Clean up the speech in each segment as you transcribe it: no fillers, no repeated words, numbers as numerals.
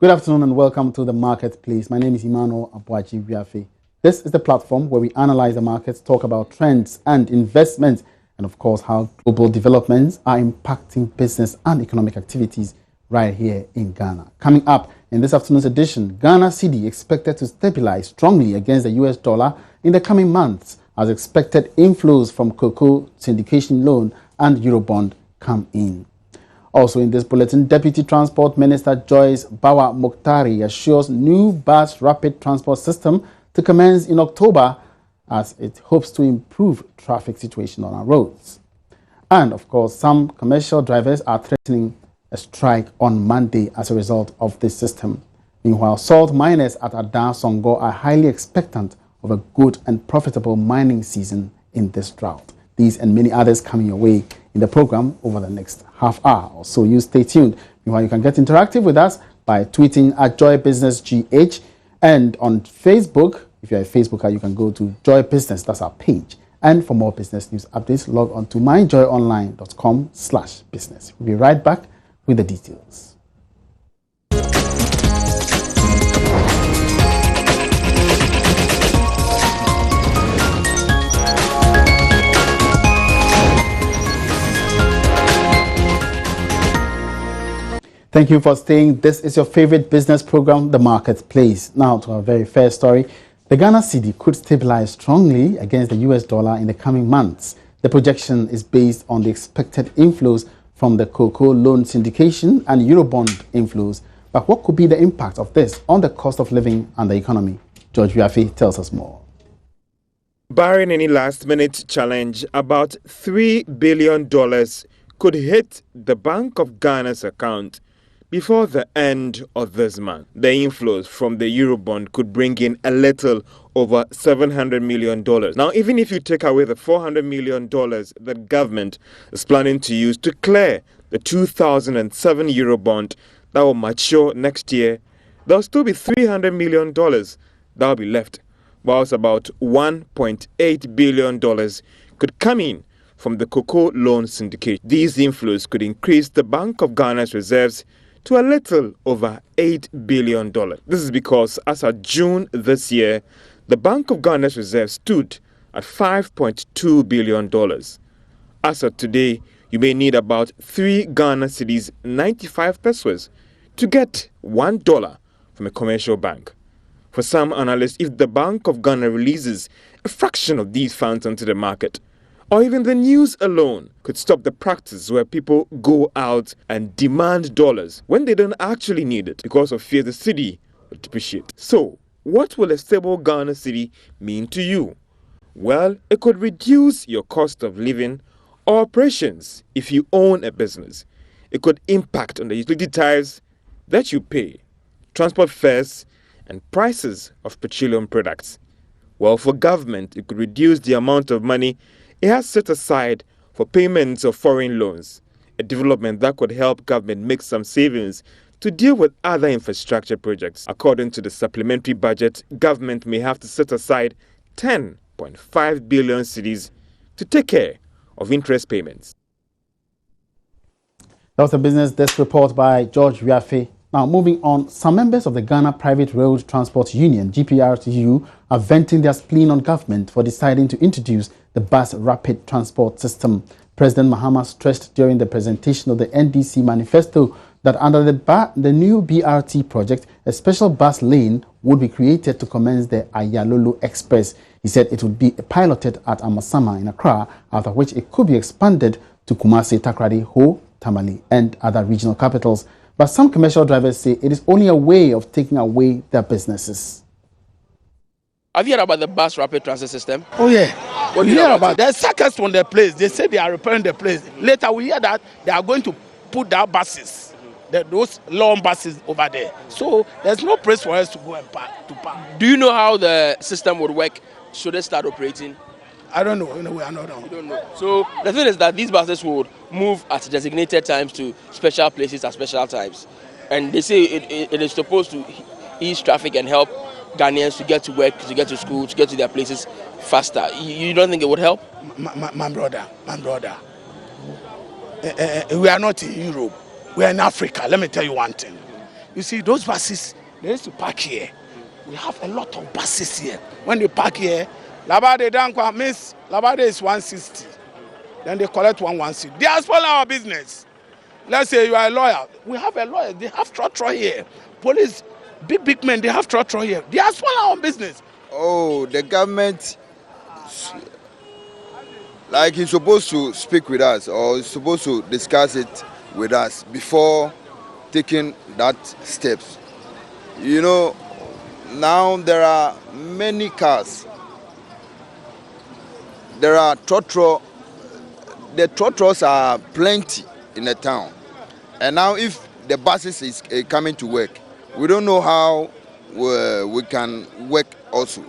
Good afternoon and welcome to the Marketplace. My name is Emmanuel Abuaji Biafe. This is the platform where we analyze the markets, talk about trends and investments, and of course how global developments are impacting business and economic activities right here in Ghana. Coming up in this afternoon's edition, Ghana cedi expected to stabilize strongly against the US dollar in the coming months as expected inflows from cocoa syndication loan and Eurobond come in. Also in this bulletin, Deputy Transport Minister Joyce Bawa Mokhtari assures new bus rapid transport system to commence in October as it hopes to improve traffic situation on our roads. And of course, some commercial drivers are threatening a strike on Monday as a result of this system. Meanwhile, salt miners at Adan Songo are highly expectant of a good and profitable mining season in this drought. These and many others coming your way in the program over the next half hour or so. You stay tuned. Meanwhile, you can get interactive with us by tweeting at Joy Business GH, and on Facebook, if you're a Facebooker, you can go to Joy Business, that's our page. And for more business news updates, log on to myjoyonline.com/business. We'll be right back with the details. Thank you for staying. This is your favorite business program, The Marketplace. Now to our very first story. The Ghana cedi could stabilize strongly against the US dollar in the coming months. The projection is based on the expected inflows from the cocoa loan syndication and Eurobond inflows. But what could be the impact of this on the cost of living and the economy? George Wiafe tells us more. Barring any last-minute challenge, about $3 billion could hit the Bank of Ghana's account before the end of this month. The inflows from the Eurobond could bring in a little over $700 million. Now, even if you take away the $400 million that government is planning to use to clear the 2007 Eurobond that will mature next year, there'll still be $300 million that will be left, whilst about $1.8 billion could come in from the cocoa loan syndicate. These inflows could increase the Bank of Ghana's reserves to a little over $8 billion. This is because as of June this year, the Bank of Ghana's reserves stood at $5.2 billion. As of today, you may need about 3 Ghana cedis 95 pesos to get $1 from a commercial bank. For some analysts, if the Bank of Ghana releases a fraction of these funds onto the market, or even the news alone could stop the practice where people go out and demand dollars when they don't actually need it because of fear the cedi will depreciate. So, what will a stable Ghana cedi mean to you? Well, it could reduce your cost of living or operations if you own a business. It could impact on the utility tariffs that you pay, transport fares, and prices of petroleum products. Well, for government, it could reduce the amount of money it has set aside for payments of foreign loans, a development that could help government make some savings to deal with other infrastructure projects. According to the supplementary budget, government may have to set aside 10.5 billion cedis to take care of interest payments. That was a business desk report by George Wiafe. Now, moving on, some members of the Ghana Private Road Transport Union, GPRTU, are venting their spleen on government for deciding to introduce the bus rapid transport system. President Mahama stressed during the presentation of the NDC manifesto that under the new BRT project, a special bus lane would be created to commence the Ayalolo Express. He said it would be piloted at Amasama in Accra, after which it could be expanded to Kumasi, Takoradi, Ho, Tamale, and other regional capitals. But some commercial drivers say it is only a way of taking away their businesses. Have you heard about the bus rapid transit system? Oh yeah. What do you hear about it? There's circus from the place. They say they are repairing the place. Later we hear that they are going to put down buses, those long buses over there. So there's no place for us to go and park. Do you know how the system would work? Should it start operating? I don't know. We are not on. You don't know. So the thing is that these buses would move at designated times to special places at special times, and they say it is supposed to ease traffic and help Ghanaians to get to work, to get to school, to get to their places faster. You don't think it would help? My brother. We are not in Europe. We are in Africa. Let me tell you one thing. You see, those buses, they used to park here. We have a lot of buses here. When they park here, Labade Dankwa means Labade is 160. Then they collect 160. They are spoiling our business. Let's say you are a lawyer. We have a lawyer. They have trotro here. Police, big men, they have trotro here. They are spoiling our business. Oh, the government, like he's supposed to speak with us or he's supposed to discuss it with us before taking that steps. You know, now there are many cars. There are trotro. The trotros are plenty in the town. And now if the buses is coming to work, we don't know how we can work also.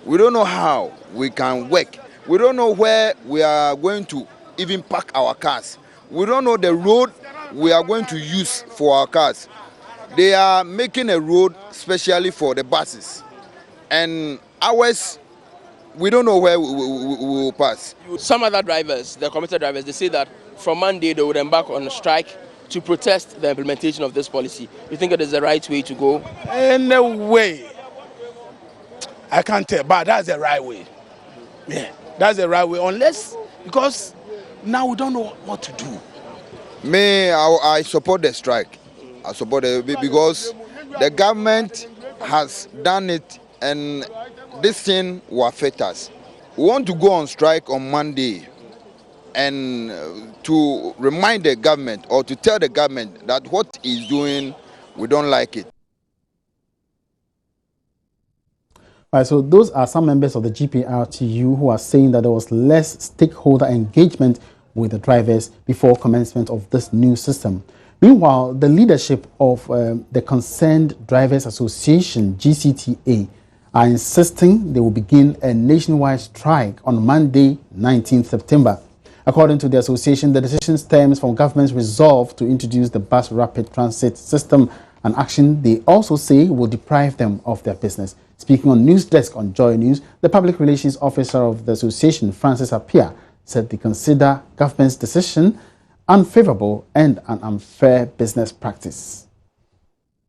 We don't know how we can work. We don't know where we are going to even park our cars. We don't know the road we are going to use for our cars. They are making a road specially for the buses. And ours, we don't know where we will pass. Some other drivers, the commuter drivers, they say that from Monday they would embark on a strike to protest the implementation of this policy. You think it is the right way to go? In a way, I can't tell, but that's the right way. Yeah, that's the right way. Unless, because now we don't know what to do. Me, I support the strike. I support it because the government has done it and this thing will affect us. We want to go on strike on Monday and to remind the government or to tell the government that what he's doing, we don't like it. All right, so those are some members of the GPRTU who are saying that there was less stakeholder engagement with the drivers before commencement of this new system. Meanwhile, the leadership of the Concerned Drivers Association, GCTA, are insisting they will begin a nationwide strike on Monday, 19th September. According to the association, the decision stems from government's resolve to introduce the bus rapid transit system, an action they also say will deprive them of their business. Speaking on News Desk on Joy News, the public relations officer of the association, Francis Appiah, said they consider government's decision unfavorable and an unfair business practice.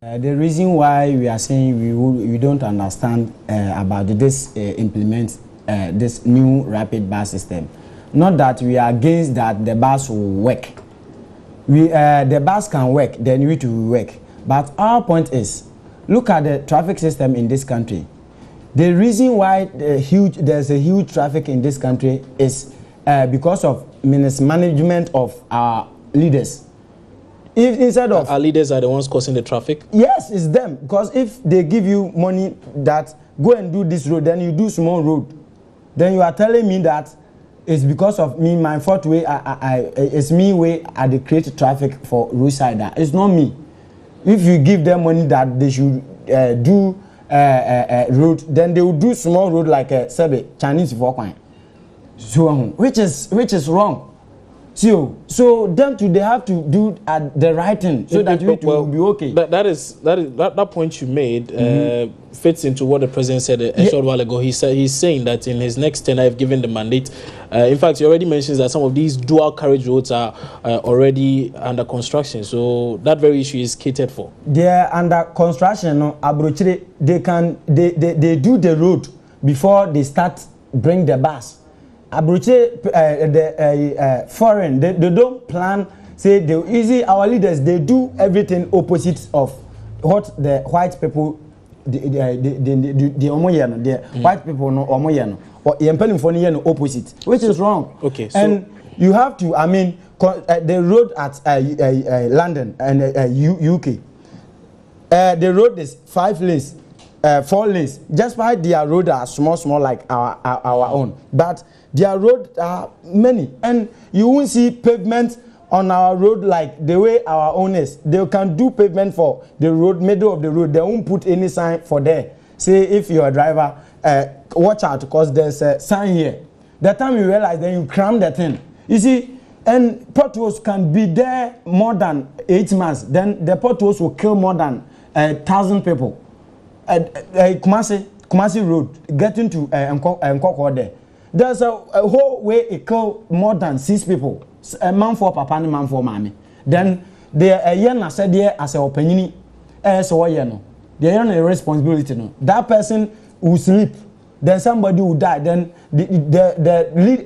The reason why we are saying we don't understand about this implement this new rapid bus system, not that we are against that the bus will work. The bus can work, then we to work. But our point is, look at the traffic system in this country. The reason why there's a huge traffic in this country is because of mismanagement of our leaders. If instead of our leaders are the ones causing the traffic? Yes, it's them. Because if they give you money that go and do this road, then you do small road, then you are telling me that it's because of me, my fault way. It's me way I create traffic for roadside. It's not me. If you give them money that they should do road, then they will do small road like Chinese for so which is wrong. So them too, they have to do the right thing so that we will be okay. That point you made fits into what the president said a short while ago. He's saying that in his next tenure, I've given the mandate. In fact, he already mentions that some of these dual carriage roads are already under construction. So that very issue is catered for. They're under construction. No, they do the road before they start bring the bus. The foreign, they don't plan, say they easy. Our leaders, they do everything opposite of what the white people, the white people no or the opposite, which is wrong. Okay, so and you have to, I mean, the road at London and UK, the road is 5 lanes, 4 lanes. Just by their road are small like our own, but their roads are many, and you won't see pavement on our road like the way our own is. They can do pavement for the road, middle of the road. They won't put any sign for there. Say if you're a driver, watch out because there's a sign here. The time you realize, then you cram the thing. You see, and potholes can be there more than 8 months. Then the potholes will kill more than 1,000 people. Kumasi Road, getting to Nkoko there. There's a whole way it kill more than 6 people. A man for papa and man for mommy. Then there a year said there as a opinion. so they are a responsibility. No, that person will sleep, then somebody will die. Then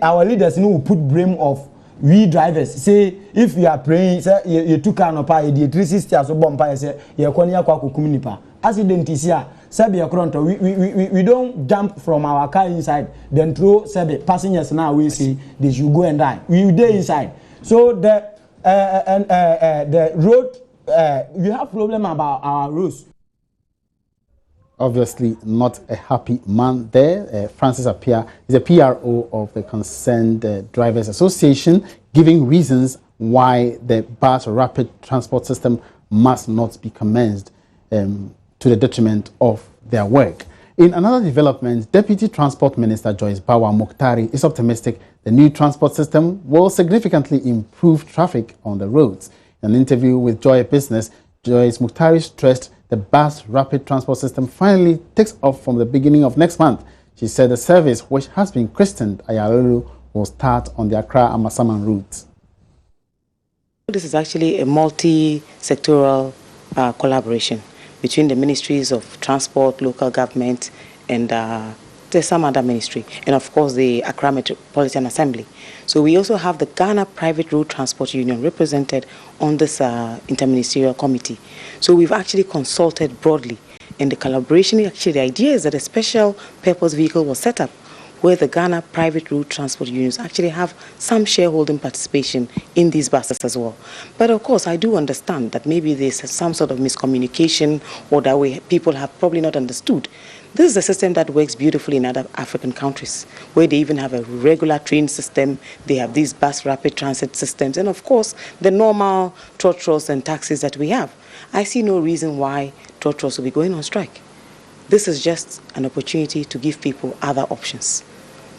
our leaders will put blame of we drivers. Say if you are praying, say you took an oppa, the 360 as a bomb, say you are konya kwa kukuminipa. Accident is here. Sabi akronto. We don't jump from our car inside, then throw sabi passengers now we see they should go and die. We stay inside. So the road we have problem about our roads. Obviously not a happy man there. Francis Appiah is a PRO of the Concerned Drivers Association, giving reasons why the bus rapid transport system must not be commenced to the detriment of their work. In another development, Deputy Transport Minister Joyce Bawa Mukhtari is optimistic the new transport system will significantly improve traffic on the roads. In an interview with Joy Business, Joyce Mukhtari stressed the bus rapid transport system finally takes off from the beginning of next month. She said the service, which has been christened Ayalulu, will start on the Accra-Amasaman route. This is actually a multi-sectoral collaboration between the ministries of transport, local government, and there's some other ministry, and of course the Accra Metropolitan Assembly. So we also have the Ghana Private Road Transport Union represented on this interministerial committee. So we've actually consulted broadly, and the collaboration, actually the idea is that a special purpose vehicle was set up where the Ghana Private Road Transport Unions actually have some shareholding participation in these buses as well. But of course, I do understand that maybe there's some sort of miscommunication, or that way people have probably not understood. This is a system that works beautifully in other African countries, where they even have a regular train system, they have these bus rapid transit systems, and of course, the normal trotros and taxis that we have. I see no reason why trotros will be going on strike. This is just an opportunity to give people other options.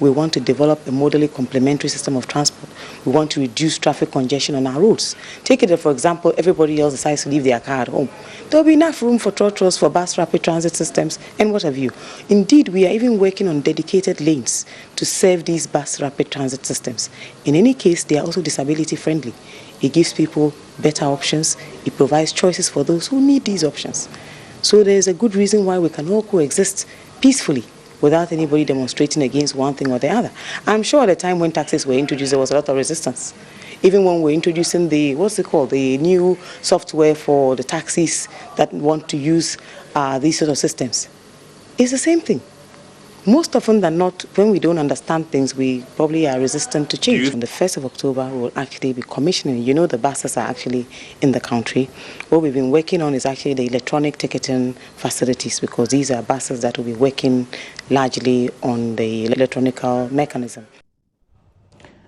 We want to develop a modally complementary system of transport. We want to reduce traffic congestion on our roads. Take it, for example, everybody else decides to leave their car at home. There will be enough room for trotros, for bus rapid transit systems, and what have you. Indeed, we are even working on dedicated lanes to serve these bus rapid transit systems. In any case, they are also disability friendly. It gives people better options. It provides choices for those who need these options. So there is a good reason why we can all coexist peacefully without anybody demonstrating against one thing or the other. I'm sure at the time when taxis were introduced, there was a lot of resistance. Even when we're introducing the, the new software for the taxis that want to use these sort of systems. It's the same thing. Most often than not, when we don't understand things, we probably are resistant to change. On the 1st of October, we will actually be commissioning. You know, the buses are actually in the country. What we've been working on is actually the electronic ticketing facilities, because these are buses that will be working largely on the electronic mechanism.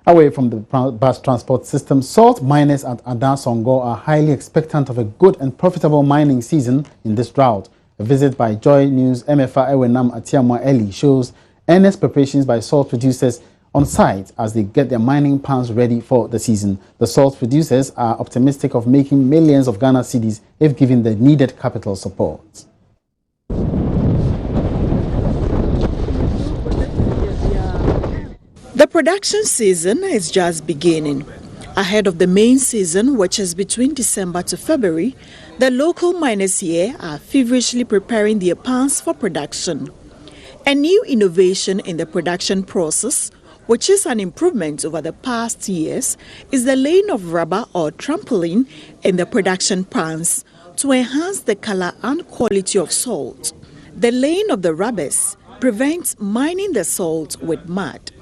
Away from the bus transport system, salt miners at Adasongo are highly expectant of a good and profitable mining season in this drought. A visit by Joy News MFA Ewenam Atiamwa Eli shows earnest preparations by salt producers on site as they get their mining pans ready for the season. The salt producers are optimistic of making millions of Ghana cedis if given the needed capital support. The production season is just beginning. Ahead of the main season, which is between December to February, the local miners here are feverishly preparing their pans for production. A new innovation in the production process, which is an improvement over the past years, is the laying of rubber or trampoline in the production pans to enhance the color and quality of salt. The laying of the rubbers prevents mining the salt with mud.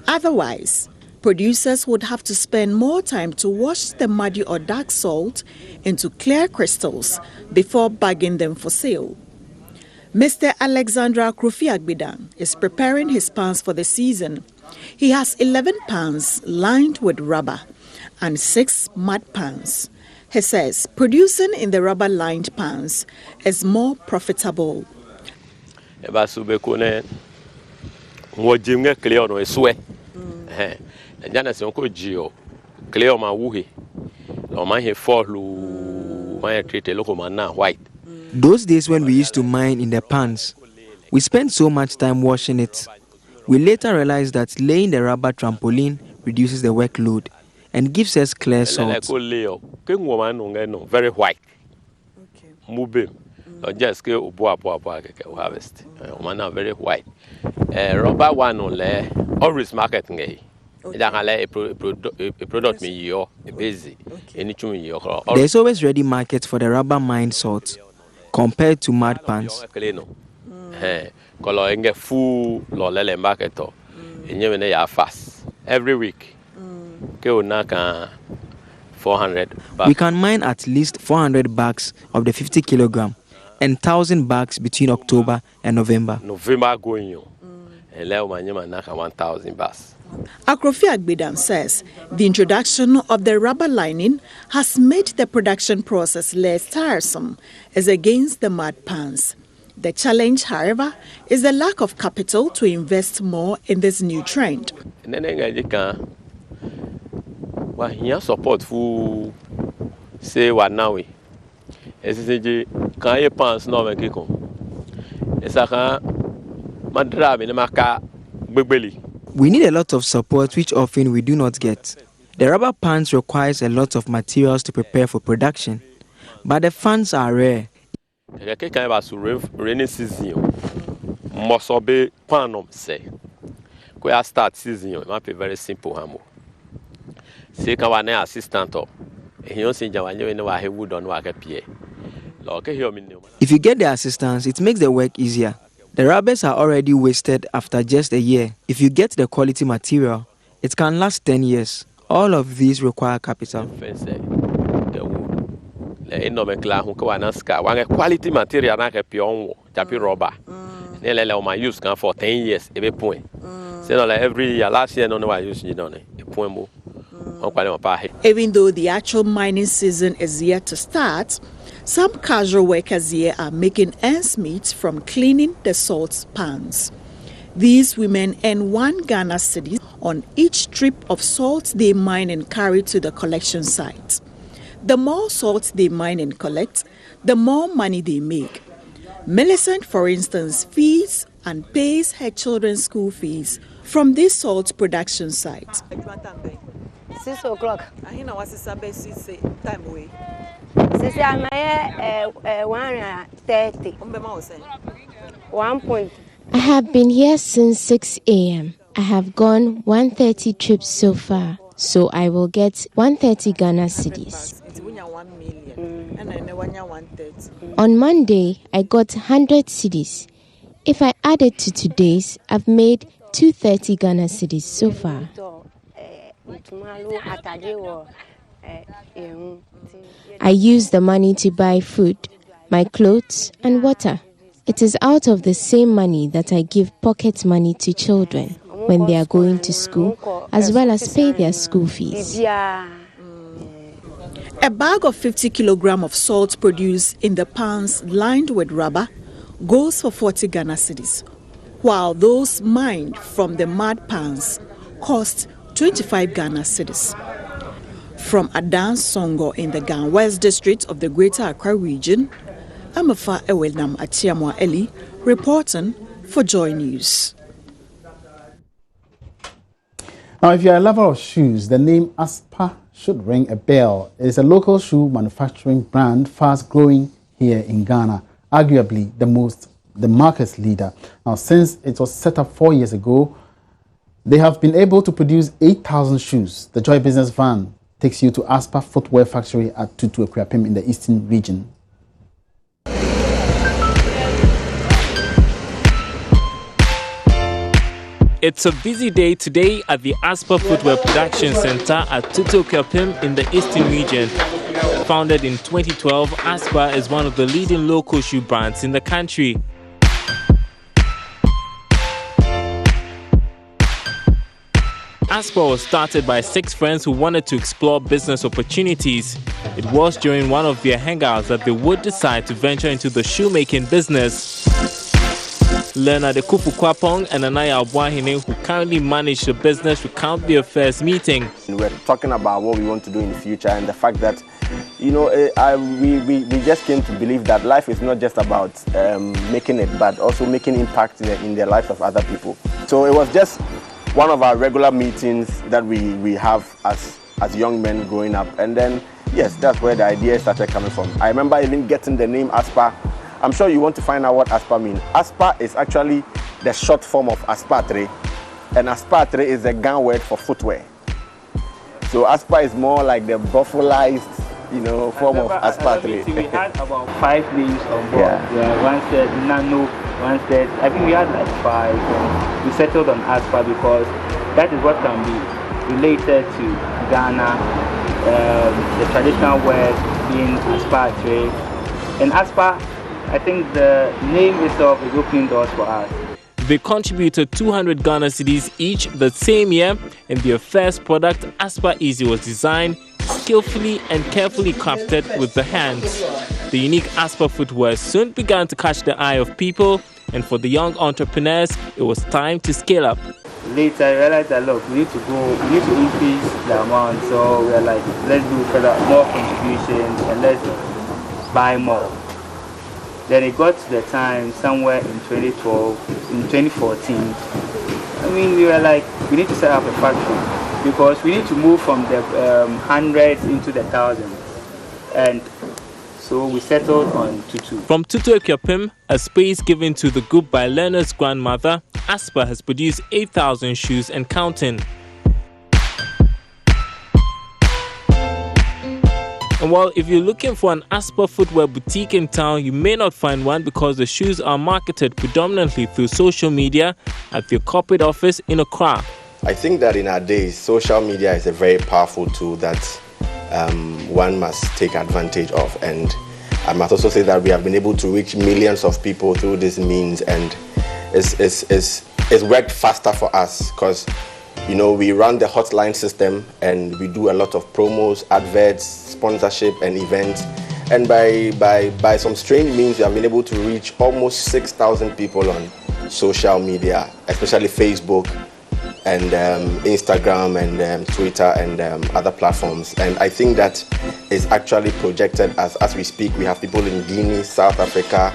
Otherwise, producers would have to spend more time to wash the muddy or dark salt into clear crystals before bagging them for sale. Mr. Alexander Akrofi-Agbidan is preparing his pans for the season. He has 11 pans lined with rubber and 6 mud pans. He says producing in the rubber-lined pans is more profitable. Those days when we used to mine in the pans, we spent so much time washing it. We later realized that laying the rubber trampoline reduces the workload and gives us clear salt. Very white. mube. Just go harvest. One are very white. Rubber one on le always marketing. A product me yo busy. There's always ready market for the rubber mined salt compared to mud pans. Color get full lolele market or fast every week. 400 bags. We can mine at least 400 bags of the 50 kilogram and 1,000 bags between October and November. November going on. And let 1,000 bags. Akrofi Agbedan says the introduction of the rubber lining has made the production process less tiresome as against the mud pans. The challenge, however, is the lack of capital to invest more in this new trend. Here support for say what now we SCG can you pants no make ko esaka madra me maka gbegbeli. We need a lot of support which often we do not get. The rubber pans requires a lot of materials to prepare for production, but the funds are rare. Rainy season must be panom say we start season it might be very simple hamo. Say can one assistant or he only know he would on work PA. If you get the assistance, it makes the work easier. The rubbers are already wasted after just a year. If you get the quality material, it can last 10 years. All of these require capital. Quality material na pion japi rubber. Nele my use can for 10 years every point. Say no every year last year no I use you know point more. Even though the actual mining season is yet to start, some casual workers here are making ends meet from cleaning the salt pans. These women earn 1 Ghana cedi on each strip of salt they mine and carry to the collection site. The more salt they mine and collect, the more money they make. Millicent, for instance, feeds and pays her children's school fees from this salt production site. 6 o'clock. I know what's the time away. 130. 1 point. I have been here since 6 a.m. I have gone 130 trips so far, so I will get 130 Ghana cedis. On Monday, I got 100 cedis. If I add it to today's, I've made 230 Ghana cedis so far. I use the money to buy food, my clothes, and water. It is out of the same money that I give pocket money to children when they are going to school, as well as pay their school fees. A bag of 50 kilograms of salt produced in the pans lined with rubber goes for 40 Ghana cedis, while those mined from the mud pans cost 25 Ghana cedis. From Adan Songo in the Gan West district of the Greater Accra region, Amafa Ewelnam Atiamwa Eli reporting for Joy News. Now, if you're a lover of shoes, the name Ospa should ring a bell. It is a local shoe manufacturing brand fast growing here in Ghana, arguably the market leader. Now, since it was set up 4 years ago, they have been able to produce 8,000 shoes. The Joy Business Van takes you to Ospa Footwear Factory at Tutu Akuapem in the Eastern region. It's a busy day today at the Ospa Footwear Production Center at Tutu Akuapem in the Eastern region. Founded in 2012, Ospa is one of the leading local shoe brands in the country. Ospa was started by 6 friends who wanted to explore business opportunities. It was during one of their hangouts that they would decide to venture into the shoemaking business. Leonard Ekufu Kwapong and Anaya Abuahine, who currently manage the business, recount their first meeting. We're talking about what we want to do in the future and the fact that, you know, we just came to believe that life is not just about making it, but also making impact in the lives of other people. So it was just one of our regular meetings that we have as young men growing up. And then Yes, that's where the idea started coming from. I remember even getting the name Aspa. I'm sure you want to find out what Aspa means. Aspa is actually the short form of aspatre, and aspatre is the Ghana word for footwear. So Aspa is more like the buffalized, form of aspatre. We had about 5 names on board. Yeah. One said Nano, one said, I think we had like 5. And we settled on Aspa because that is what can be related to Ghana. The traditional word being aspatre. And Aspa, I think the name itself is opening doors for us. They contributed 200 Ghana cedis each the same year, and their first product, Aspa Easy, was designed skillfully and carefully crafted with the hands. The unique Aspa footwear soon began to catch the eye of people, and for the young entrepreneurs, it was time to scale up. Later, I realized that look, we need to increase the amount. So we're like, let's do more contributions and let's buy more. Then it got to the time somewhere in 2012, in 2014. I mean, we were like, we need to set up a factory because we need to move from the hundreds into the thousands. And so we settled on Tutu. From Tutu Equiopim, a space given to the group by Leonard's grandmother, Aspa has produced 8,000 shoes and counting. And while if you're looking for an Aspa footwear boutique in town, you may not find one because the shoes are marketed predominantly through social media at their corporate office in Accra. I think that in our days, social media is a very powerful tool that one must take advantage of. And I must also say that we have been able to reach millions of people through this means, and it's worked faster for us because we run the hotline system and we do a lot of promos, adverts, sponsorship and events. And by some strange means, we have been able to reach almost 6,000 people on social media, especially Facebook and Instagram and Twitter and other platforms. And I think that is actually projected as we speak. We have people in Guinea, South Africa,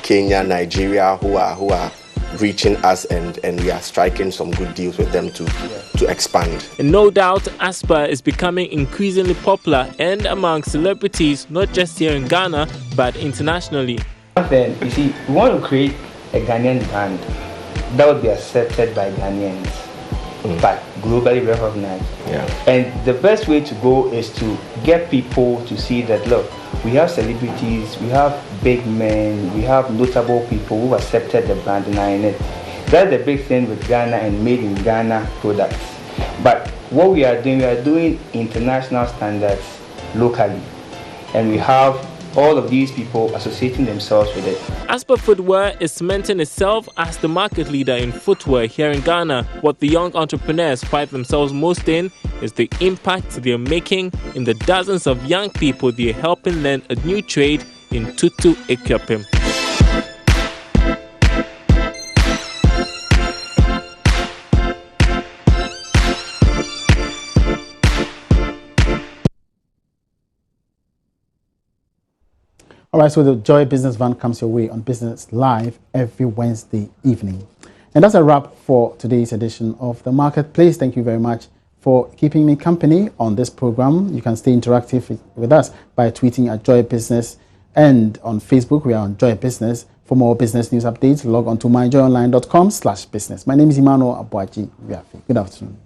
Kenya, Nigeria who are reaching us, and we are striking some good deals with them to expand. And no doubt, Aspa is becoming increasingly popular and among celebrities, not just here in Ghana, but internationally. Then, you see, we want to create a Ghanaian brand that would be accepted by Ghanaians, but globally recognized. Yeah. And the best way to go is to get people to see that, look, we have celebrities, we have big men, we have notable people who accepted the brand and are in it. That's the big thing with Ghana and made in Ghana products. But what we are doing international standards locally. And we have all of these people associating themselves with it. Aspa Footwear is cementing itself as the market leader in footwear here in Ghana. What the young entrepreneurs pride themselves most in is the impact they are making in the dozens of young people they are helping learn a new trade in Tutu Equiopim. All right, so the Joy Business Van comes your way on Business Live every Wednesday evening. And that's a wrap for today's edition of The Marketplace. Thank you very much for keeping me company on this program. You can stay interactive with us by tweeting at Joy Business, and on Facebook, we are on Joy Business. For more business news updates, log on to myjoyonline.com/business. My name is Emmanuel Abuaji. Good afternoon.